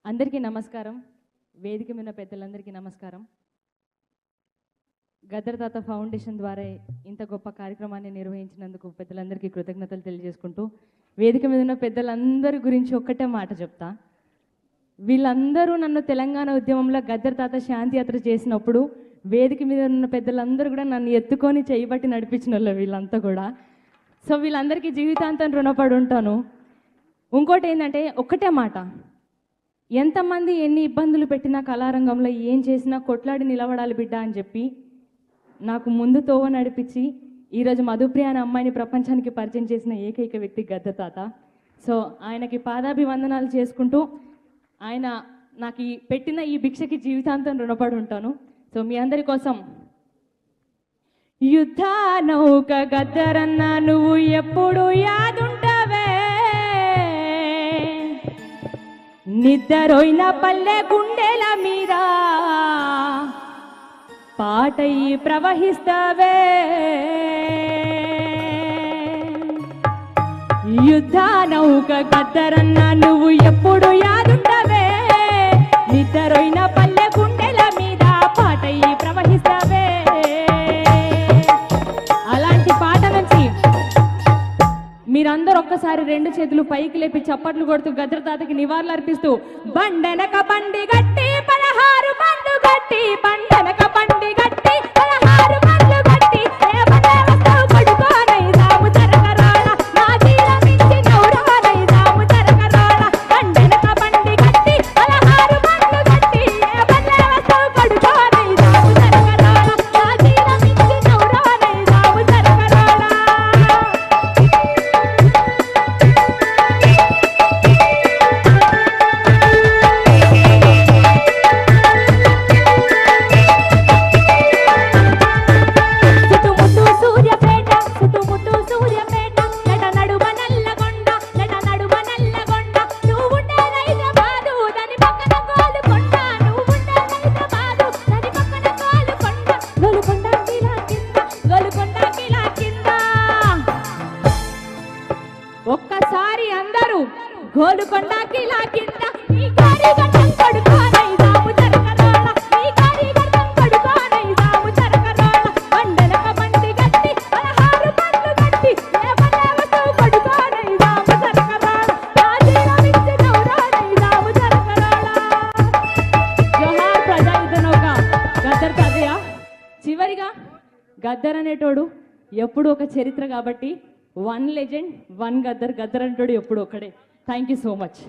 అందరికీ నమస్కారం. వేదిక మీద పెద్దలందరికీ నమస్కారం. గద్దర్ తాత ఫౌండేషన్ ద్వారా ఇంత గొప్ప కార్యక్రమాన్ని నిర్వహించినందుకు పెద్దలందరికీ కృతజ్ఞతలు తెలియజేసుకుంటూ వేదిక మీద ఉన్న పెద్దలందరి గురించి ఒక్కటే మాట చెప్తా. వీళ్ళందరూ నన్ను తెలంగాణ ఉద్యమంలో గద్దర్ తాత శాంతి యాత్ర చేసినప్పుడు వేదిక మీద ఉన్న పెద్దలందరూ కూడా నన్ను ఎత్తుకొని చేయబట్టి నడిపించిన వాళ్ళు వీళ్ళంతా కూడా. సో వీళ్ళందరికీ జీవితాంతం రుణపడి ఉంటాను. ఇంకోటి ఏంటంటే ఒక్కటే మాట, ఎంతమంది ఎన్ని ఇబ్బందులు పెట్టినా కళారంగంలో ఏం చేసినా కొట్లాడి నిలబడాలి బిడ్డ అని చెప్పి నాకు ముందు తోవ నడిపించి ఈరోజు మధుప్రియ అనే అమ్మాయిని ప్రపంచానికి పరిచయం చేసిన ఏకైక వ్యక్తి గద్దర్ తాత. సో ఆయనకి పాదాభివందనాలు చేసుకుంటూ ఆయన నాకు పెట్టిన ఈ భిక్షకి జీవితాంతం రుణపడి ఉంటాను. సో మీ అందరి కోసం యుద్ధ నౌక గద్దరన్న నువ్వు ఎప్పుడు యాదుంటావే, నిద్రపోయిన పల్లె గుండెల మీద పాటై ప్రవహిస్తావే. యుద్ధ నౌక గద్దరన్న నువ్వు ఎప్పుడు యాదుంటావే, నిద్రపోయిన పల్లె గుండెల మీద పాటై ప్రవహిస్తావే. అలాంటి పాట నుంచి మీరందరూ ఒక్కసారి రెండు చేతులు పైకి లేపి చప్పట్లు కొడుతూ గద్దర్ తాతకి నివాళులు అర్పిస్తూ బండెనక బండి గట్టి 16 బండ్లు గట్టి, బండెనక బండి గట్టి 16 బండ్లు గట్టి, కొడుకోనైదాము జరగరాడ నా జీల మించి నౌరానైదాము జరగరాడ. బండెనక బండి గట్టి 16 బండ్లు గట్టి, కొడుకోనైదాము జరగరాడ నా జీల మించి నౌరానైదాము జరగరాడ. ఒక్కసారి అందరూ గోలుకొండ కిలా కింద ఈ కారిగట్టం కొడుకోనైదాము జరగరాడ, ఈ కారిగట్టం కొడుకోనైదాము జరగరాడ. బండెనక బండి గట్టి 16 బండ్లు గట్టి, లేవలేవతో కొడుకోనైదాము జరగరాడ నా జీల మించి నౌరానైదాము జరగరాడ. జోహార్ ప్రజాయుద్ధ నౌక గద్దర్ తాతయ్య. చివరిగా గద్దర్ అనేటోడు ఎప్పుడు ఒక చరిత్ర కాబట్టి 1 లెజెండ్ 1 గద్దర్. గద్దర్ అంటాడు ఎప్పుడు ఒక్కడే. Thank you so much.